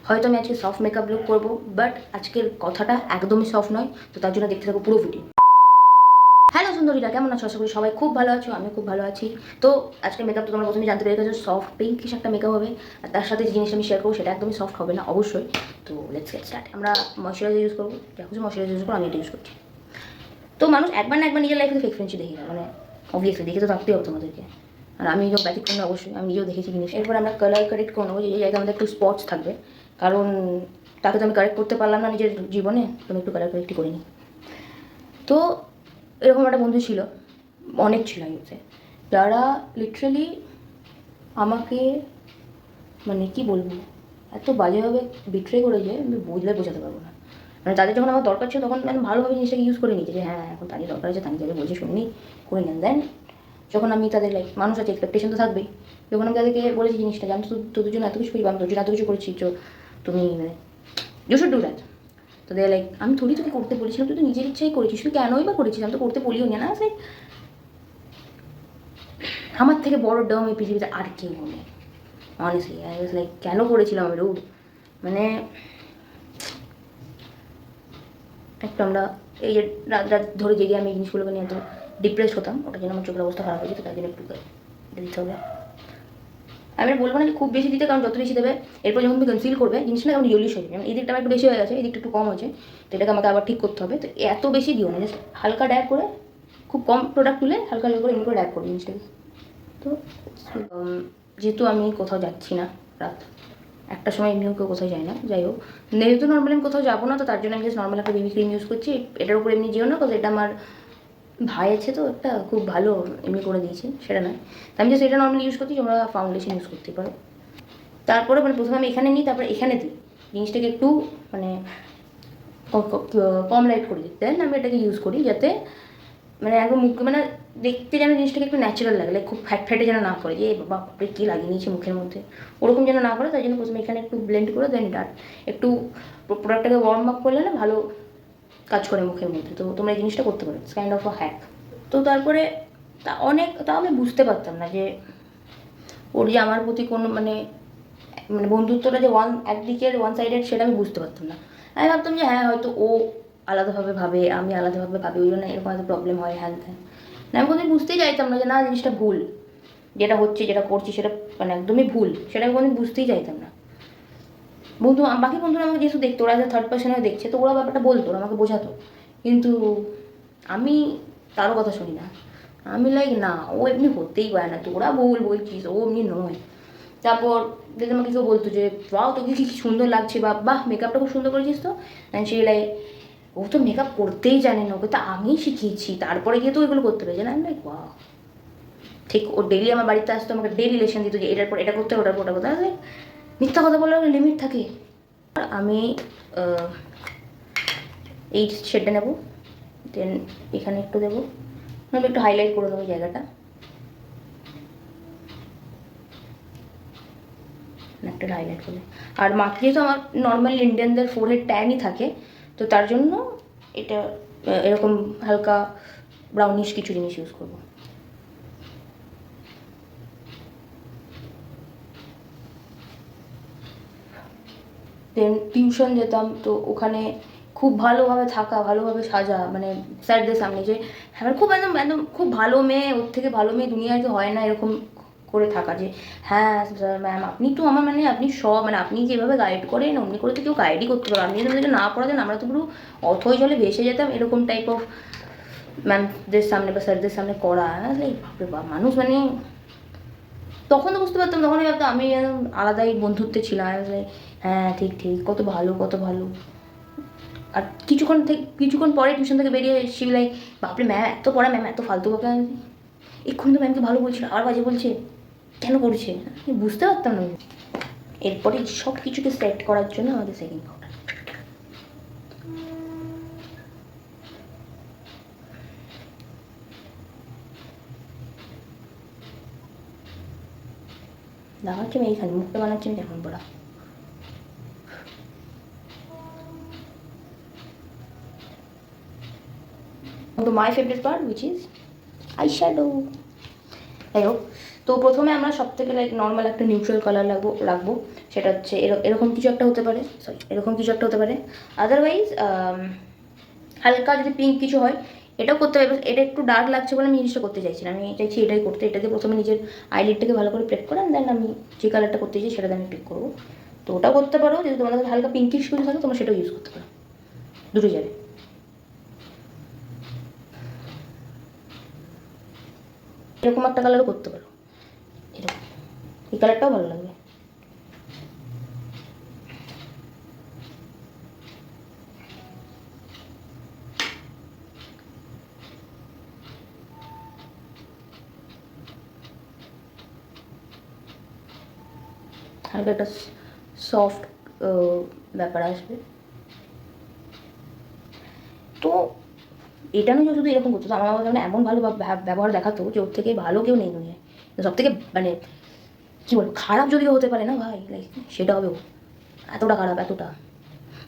হয়তো আমি আজকে সফট মেকআপ লুক করবো, বাট আজকের কথাটা একদমই সফট নয়, তো তার জন্য দেখতে থাকো পুরো ভিডিও। হ্যালো সুন্দরীরা, কেমন আছো? আশা করি সবাই খুব ভালো আছো, আমি খুব ভালো আছি। তো আজকে মেকআপ তো তোমরা প্রথমে জানতে পেরে গেছো, সফট পিঙ্কিশ একটা মেকআপ হবে। আর তার সাথে যে জিনিসটা আমি শেয়ার করবো সেটা একদমই সফট হবে না অবশ্যই। তো লেটস গেট স্টার্ট। আমরা ময়শ্চারাইজার ইউজ করবো, দেখো ময়শ্চারাইজার ইউজ করবো, আমি এটা ইউজ করছি। তো মানুষ একবার না একবার নিজের লাইফে ফেক ফ্রেন্ডশিপ দেখি না, মানে অবভিয়াসলি দেখে তো থাকতেই হবে তোমাদেরকে। আর আমি নিজেও ব্যতিক্রম না, অবশ্যই আমি নিজেও দেখেছি জিনিস। এরপর আমরা কালার কারেক্ট করে নেবো, যে জায়গায় আমাদের একটু স্পটস থাকবে, কারণ তাকে তো আমি কারেক্ট করতে পারলাম না নিজের জীবনে, তো আমি একটু কালার কারেক্টই করিনি। তো এরকম একটা বন্ধু ছিল, অনেক ছিল ইউতে, যারা লিটারালি আমাকে মানে কি বলবো এত বাজেভাবে বিট্রে করেছে, আমি বোঝাতে পারবো না। মানে তাদের যখন আমার দরকার ছিল তখন আমি ভালোভাবে জিনিসটাকে ইউজ করে নিয়েছি, যে হ্যাঁ এখন তাদের দরকার আছে, তাদের যাবে বলছে শুনিনি করে নেন। দেন যখন আমি তাদের লাইক মানুষ আছে, এক্সপেকটেশন তো থাকবেই। যখন আমি তাদেরকে বলেছি জিনিসটা, যে আমি তো তোদের জন্য এত কিছু করি, আমি তোর জন্য এত কিছু করেছি, তো তুমি মানে ইউ শুড ডু দ্যাট। তো দে লাইক আমি থোড়ি তোকে করতে বলেছিলাম, তুই তো নিজের ইচ্ছাই করেছিস, তুই কেনই বা করেছিস, আমি তো করতে বলিও না। লাইক আমার থেকে বড় ডাম এই পৃথিবীতে আর কেউ নেই অনেস্টলি। আই ওয়াজ লাইক কেন করেছিলাম আমি রুড, মানে একটু আমরা এই যে রাত রাত ধরে জেগে আমি এই জিনিসগুলোকে নিয়ে এত ডিপ্রেস হতাম, ওটার জন্য আমার চোখের অবস্থা খারাপ হয়েছে, তো তার জন্য একটু দিতে হবে। আমি বলবো না যে খুব বেশি দিতে, কারণ যত বেশি দেবে এরপর যখন তুমি কনসিল করবে জিনিসটা কেমন ইয়েলিশ হয়ে যাবে। এই দিকটা আমার একটু বেশি হয়ে গেছে, এই দিকটা একটু কম হয়েছে, তো এটাকে আমাকে আবার ঠিক করতে হবে। তো এত বেশি দিও না, জাস্ট হালকা ড্যাব করে, খুব কম প্রোডাক্ট তুলে হালকা হালকা করে এমনি করে ড্যাব করবে জিনিসটাকে। তো যেহেতু আমি কোথাও যাচ্ছি না, রাত একটা সময় এমনিও কেউ কোথাও যায় না, যাই হোক যেহেতু নর্মালি আমি কোথাও যাবো না, তো তার জন্য আমি জাস্ট নর্মাল একটা বেবি ক্রিম ইউজ করছি। এটার উপর এমনি যেও না, কারণ এটা আমার ভাই আছে, তো একটা খুব ভালো এমনি করে দিয়েছে, সেটা নয়। তো আমি জাস্ট এটা নর্মালি ইউজ করছি, তোমরা ফাউন্ডেশন ইউজ করতে পারো। তারপরে মানে প্রথমে আমি এখানে নিই, তারপরে এখানে দিই, জিনিসটাকে একটু মানে কম লাইট করে দিই। দেন আমি এটাকে ইউজ করি, যাতে মানে একদম মুখ মানে দেখতে যেন জিনিসটাকে একটু ন্যাচারাল লাগে, লাইক খুব ফ্যাট ফ্যাটে যেন না করে, যে বাবা আপনি কী লাগিয়ে নিয়েছে মুখের মধ্যে, ওরকম যেন না করে। তাই জন্য প্রথমে এখানে একটু ব্লেন্ড করে দেন ডাট একটু প্রোডাক্টটাকে ওয়ার্ম আপ করলে না ভালো কাজ করে মুখের মধ্যে। তো তোমরা এই জিনিসটা করতে পারো, it's kind of a hack. তো তারপরে তাও আমি বুঝতে পারতাম না যে ওর যে আমার প্রতি কোনো মানে মানে বন্ধুত্বটা যে একদিকের ওয়ান সাইডেড, সেটা আমি বুঝতে পারতাম না। আমি ভাবতাম যে হ্যাঁ হয়তো ও আলাদাভাবে ভাবে, আমি আলাদাভাবে ভাবি, ওই জন্য এরকম হয়তো প্রবলেম হয়, হ্যান ত্যান। না আমি কোনোদিন বুঝতেই চাইতাম না যে না জিনিসটা ভুল, যেটা হচ্ছে যেটা করছি সেটা মানে একদমই ভুল, সেটা আমি কোনোদিন বুঝতেই চাইতাম না। বাকি বন্ধুরা আমাকে যেহেতু দেখতো, ওরা যে থার্ড পার্সনে দেখছে, তো ওরা ব্যাপারটা বলতো, ওরা আমাকে বোঝাতো, কিন্তু আমি তারও কথা শুনি না। আমি লাইক না, ও এমনি হতেই পারে না, তোরা ভুল বলছিস, ও এমনি নয়। তারপর যদি আমাকে কেউ বলতো যে বাহ তোকে কি সুন্দর লাগছে, বা বাহ মেকআপটা খুব সুন্দর করেছিস, তো সে লাইক ও তো মেকআপ করতেই জানে না, ওকে তো আমিই শিখিয়েছি, তারপরে গিয়ে তো ওইগুলো করতে পেরেছে না। আমি লাইক বাহ, ঠিক ও ডেলি আমার বাড়িতে আসতো, আমাকে ডেলি লেসন দিত যে এটার পর এটা করতে, ওটার পর ওটা করতে। লাইক মিথ্যা কথা বলার লিমিট থাকে। আমি এই শেডটা নেবো, দেন এখানে একটু দেবো, আমি একটু হাইলাইট করে দেবো জায়গাটা, একটা হাইলাইট করলে। আর মাকে যেহেতু আমার নর্মাল ইন্ডিয়ানদের ফোরহেড ট্যানই থাকে, তো তার জন্য এটা এরকম হালকা ব্রাউনিশ কিছু জিনিস ইউজ করবো। দেন টিউশন যেতাম, তো ওখানে খুব ভালোভাবে থাকা, ভালোভাবে সাজা, মানে স্যারদের সামনে যে হ্যাঁ খুব একদম একদম খুব ভালো মেয়ে, ওর থেকে ভালো মেয়ে দুনিয়ায় তো হয় না, এরকম করে থাকা, যে হ্যাঁ ম্যাম আপনি তো আমার মানে আপনি সব মানে আপনি যেভাবে গাইড করেন অমনি করে তো কেউ গাইডই করতে পারো, আপনি যদি আমাদেরকে না পড়াতেন আমরা তো পুরো অথই জলে ভেসে যেতাম, এরকম টাইপ অফ ম্যামদের সামনে বা স্যারদের সামনে করা। এই বাপরে বাপ, মানুষ মানে তখন তো বুঝতে পারতাম, তখনই ভাবতাম আমি আলাদাই বন্ধুত্বে ছিলাম। হ্যাঁ ঠিক ঠিক, কত ভালো কত ভালো। আর কিছুক্ষণ পরে টিউশন থেকে বেরিয়ে এসেছি, লাইক বাপরে ম্যাম এত পড়া, ম্যাম এত ফালতু কথা, এক্ষুনি তো ম্যামকে ভালো বলছিল আর বাজে বলছে, কেন করছে বুঝতে পারতাম না। এরপরে সব কিছুকে সেট করার জন্য আমাদের সেকেন্ড পাউডার। লাগাচ্ছি আমি এইখানে, মুখটা বানাচ্ছি আমি এখন পড়া। to my favorite part which is eyeshadow. যাই হোক, তো প্রথমে আমরা সব থেকে লাইক নর্মাল একটা নিউট্রাল কালার রাখবো, সেটা হচ্ছে এরকম কিছু একটা হতে পারে, এরকম কিছু একটা হতে পারে। আদারওয়াইজ হালকা যদি পিঙ্ক কিছু হয় এটাও করতে পারবে। এটা একটু ডার্ক লাগছে বলে আমি জিনিসটা করতে চাইছি না, আমি চাইছি এটাই করতে। এটাকে প্রথমে নিজের আইলিডটাকে ভালো করে প্রেক করে দেন আমি যে কালারটা করতে চাই সেটাতে আমি পিক করবো। তো ওটাও করতে পারো, যদি তোমাদের কাছে হালকা পিঙ্কিশ কিছু থাকে তোমরা সেটাও ইউজ করতে পারো, দুটো যাবে। এরকম একটা কালারও করতে পারো, এরকম এই কালারটাও ভালো লাগবে। হালকা একটা সফট ব্যাপার আসবে। তো এটা নয় যে শুধু এরকম করতো, তো আমার বাবা মানে এমন ভালো ব্যবহার দেখাতো যে ওর থেকে ভালো কেউ নেই দুনিয়ায়। সব থেকে মানে কী বলবো, খারাপ যদিও হতে পারে না ভাই, লাইক সেটা হবে ও এতটা খারাপ, এতটা।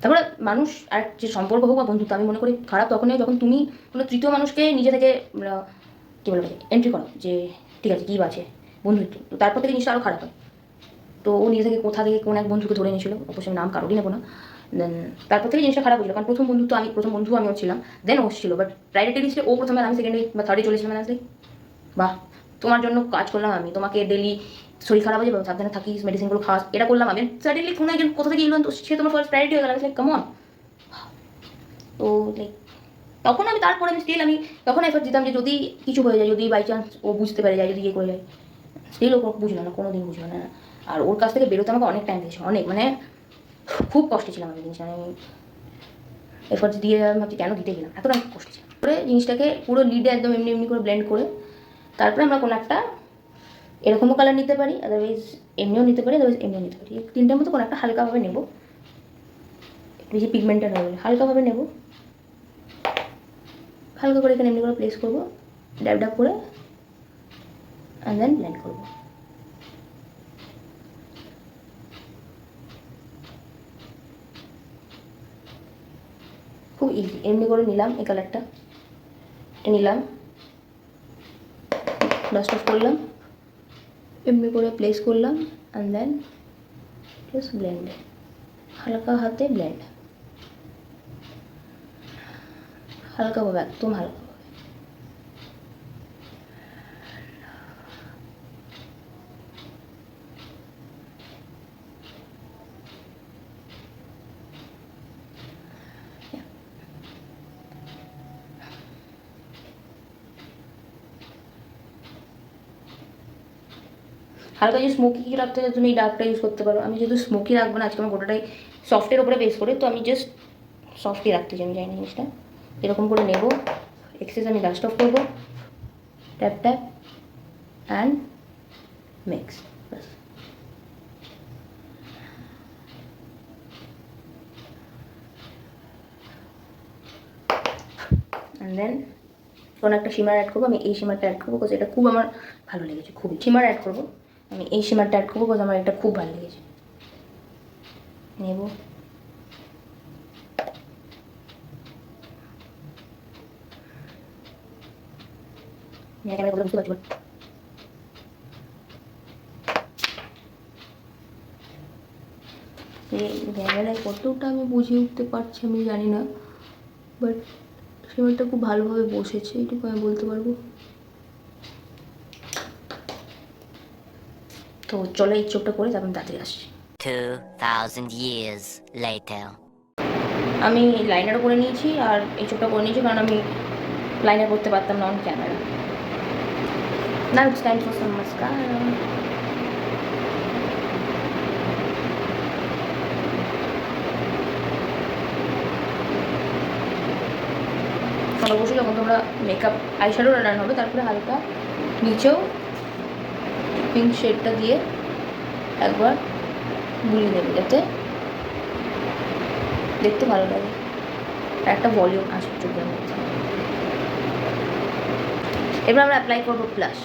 তারপরে মানুষ আর যে সম্পর্ক হোক বা বন্ধুত্ব, আমি মনে করি খারাপ তখনই যখন তুমি কোনো তৃতীয় মানুষকে নিজে থেকে কী বলবো এন্ট্রি করো, যে ঠিক আছে কী আছে বন্ধুত্ব, তো তারপর থেকে জিনিসটা আরও খারাপ হয়। তো ও নিজে থেকে কোথা থেকে কোন এক বন্ধুকে ধরে নিয়েছিল, অবশ্যই নাম কারোরই নেবো না। দেন তারপর থেকে জিনিসটা খারাপ হয়েছিল, কারণ প্রথম বন্ধু আমিও ছিলাম, দেন ও ছিল। বাট প্রায়োরিটি লিস্টে ও প্রথমে, আমি সেকেন্ডে বা থার্ডে চলেছিলাম। আসলে বাহ, তোমার জন্য কাজ করলাম আমি, তোমাকে ডেলি শরীর খারাপ হয়ে যাবে সাবধানে থাকিস, মেডিসিনগুলো খাওয়াস, এটা করলাম আমি। সাডেনলি কোনো একজন কোথা থেকে এলো, তো সে তোমার ফার্স্ট প্রায়োরিটি হয়ে গেল। লাইক কেমন। তো লাইক তখন আমি, তারপরে আমি স্টিল আমি তখন এফার্ট দিতাম যে যদি কিছু হয়ে যায়, যদি বাই চান্স ও বুঝতে পেরে যায়, যদি ইয়ে করে যায়, স্টিল ও বুঝলো না, কোনো দিন বুঝলো না। আর ওর কাছ থেকে বেরোতে আমাকে অনেক টাইম দিয়েছে, অনেক, মানে খুব কষ্টে ছিলাম আমি জিনিসটা। আমি এফার্টস দিয়ে আমি ভাবছি কেন দিতে গেলাম, এতটা কষ্ট ছিল। করে জিনিসটাকে পুরো লিডে একদম এমনি এমনি করে ব্লেন্ড করে তারপরে আমরা কোনো একটা এরকমও কালার নিতে পারি, আদারওয়াইজ এমনিও নিতে পারি, আদারওয়াইজ এমনিও নিতে পারি। তিনটার মতো কোনো একটা হালকাভাবে নেবো, বেশি পিগমেন্টেড হয়ে গেলে হালকাভাবে নেবো, হালকা করে এখানে এমনি করে প্লেস করবো, ড্যাব ড্যাব করে অ্যান্ড দেন ব্লেন্ড করবো। খুব ইজি, এমনি করে নিলাম এই কালারটা, এটা নিলাম, ডাস্ট অফ করলাম, এমনি করে প্লেস করলাম অ্যান্ড দেন জাস্ট ব্লেন্ড, হালকা হাতে ব্লেন্ড, হালকাভাবে, একদম হালকা। হালকা যে স্মোকি রাখতে চাও তুমি এই ডার্কটা ইউজ করতে পারো। আমি যেহেতু স্মোকি রাখবো না, আজকে আমার গোটাটাই সফটের ওপরে বেস করে, তো আমি জাস্ট সফটই রাখতে চাই, আমি জানি না জিনিসটা। এরকম করে নেব, এক্সেস আমি ডাস্ট অফ করবো, ট্যাপ ট্যাপ অ্যান্ড মিক্স, বাস। অ্যান্ড দেন কোনো একটা শিমার অ্যাড করবো, আমি এই শিমারটা অ্যাড করবো বিকজ এটা খুব আমার ভালো লেগেছে, খুবই। শিমার অ্যাড করবো, আমি এই শিমারটা অ্যাড করবো বিকজ আমার এটা খুব ভালো লেগেছে। নেব, বুঝতে পারছি, ক্যামেরায় কতটা আমি বুঝিয়ে উঠতে পারছি আমি জানি না, বাট শিমারটা খুব ভালোভাবে বসেছে, এইটুকু আমি বলতে পারবো। তো চলো এই চোখটা করে তারপর তাড়াতাড়ি আসছি। 2000 years later. আমি লাইনারও করে নিয়েছি আর এই চোখটা করে নিয়েছি, কারণ আমি লাইনার করতে পারতাম না অন ক্যামেরা। না, it's time for some mascara. অবশ্যই যখন তোমরা মেকআপ আইশ্যাডো রান হবে তারপরে হালকা নিচেও পিঙ্ক শেডটা দিয়ে একবার বুলিয়ে দেবে, যাতে দেখতে ভালো লাগে, একটা ভলিউম আসবে চোখের মধ্যে। এবার আমরা অ্যাপ্লাই করবো ব্লাশ।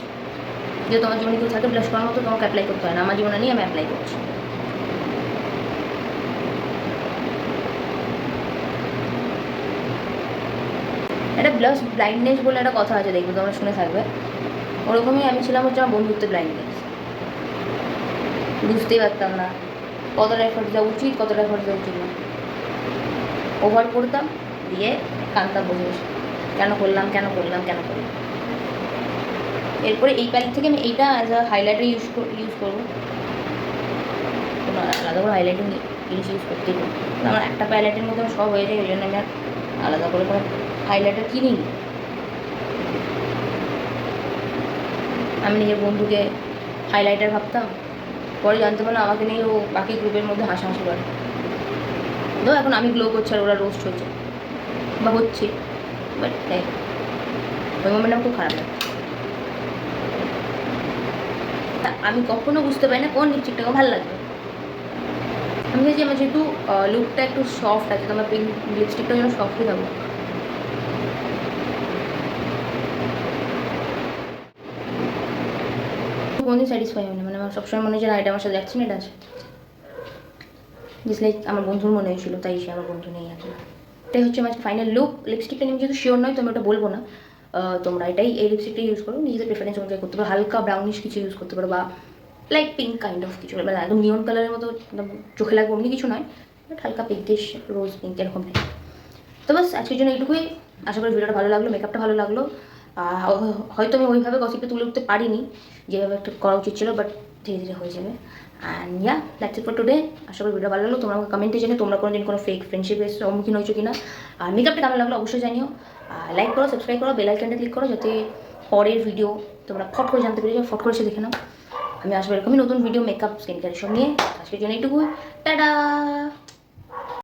যে তোমার জীবনে কেউ থাকে ব্লাশ করার মতো, তোমাকে অ্যাপ্লাই করতে হয় না, আমার জীবনে নিয়ে আমি অ্যাপ্লাই করছি। একটা ব্লাশ ব্লাইন্ডনেস বলে একটা কথা আছে, দেখবে তোমরা শুনে থাকবে, ওরকমই আমি ছিলাম, হচ্ছে আমার বন্ধুত্বের ব্লাইন্ডনেস, বুঝতেই পারতাম না কতটা এফার্ট দেওয়া উচিত, কতটা এফার্ট দেওয়া উচিত না। ওভার করতাম, দিয়ে কাঁদতাম বসে বসে, কেন করলাম। এরপরে এই প্যালেট থেকে আমি এইটা অ্যাজ আ হাইলাইটার ইউজ করবো। কোনো আলাদা করে হাইলাইটিং জিনিস ইউজ করতেই পারি। আমার একটা প্যালেটের মধ্যে আমার সব হয়ে যায়, ওই জন্য আমি আর আলাদা করে কোনো হাইলাইটার কিনিনি। আমি নিজের বন্ধুকে হাইলাইটার ভাবতাম, পরে জানতে পারলাম আমাকে নিয়ে ও বাকি গ্রুপের মধ্যে হাসাহাসি করে। তো এখন আমি গ্লো করছি আর ওরা রোস্ট হয়েছে বা হচ্ছে, বাট ওই মোমেন্টটা খুব খারাপ লাগে। আমি কখনো বুঝতে পারি না কোন লিপস্টিকটা আমার ভালো লাগবে। আমি ভেবেছি আমার যেহেতু লুকটা একটু সফট আছে, তো আমার পিঙ্ক লিপস্টিকটা যেন সফটই থাকবো। কোনদিন স্যাটিসফাই হয় না, মানে আমার সবসময় মনে হচ্ছে না এটা আমার সাথে যাচ্ছে না, এটা আছে। জাস্ট লাইক আমার বন্ধুর মনে হয়েছিল, তাই সে আমার বন্ধু নেই এখন। এটাই হচ্ছে আমার ফাইনাল লুক। লিপস্টিকটা নিয়ে যেহেতু শিওর নয় তো আমি ওটা বলবো না। তোমরা এই লিপস্টিকটা ইউজ করো, নিজেদের প্রেফারেন্স অনুযায়ী করতে পারো। হালকা ব্রাউনিশ কিছু ইউজ করতে পারো, বা লাইক পিঙ্ক কাইন্ড অফ কিছু, মানে একদম নিয়ন কালারের মতো একদম চোখে লাগবে অমনি কিছু নয়, বাট হালকা পিঙ্কিশ, রোজ পিঙ্ক এরকম টাইপ। তো বাস আজকের জন্য এইটুকুই। আশা করি ভিডিওটা ভালো লাগলো, মেকআপটা ভালো লাগলো। হয়তো আমি ওইভাবে গসিপটা তুলে উঠতে পারিনি যেভাবে একটা করা উচিত ছিল, বাট ধীরে ধীরে হয়ে যাবে। And yeah, that's it for today. আশা করি ভিডিও ভালো লাগলো। তোমরা আমাকে কমেন্টে জানিও তোমরা কোনোদিন কোনো ফেক ফ্রেন্ডশিপের সম্মুখীন হয়েছো কিনা, আর মেকআপটা কেমন লাগলো অবশ্যই জানিও। লাইক করো, সাবস্ক্রাইব করো, বেল আইকনটা ক্লিক করো, যাতে পরের ভিডিও তোমরা ফট করে জানতে পেরে যাও, ফট করে এসে দেখে নাও। আমি আসবো এরকমই নতুন ভিডিও মেকআপ স্কিন কেয়ার সব নিয়ে। আজকের জন্য এইটুকু, টাটা।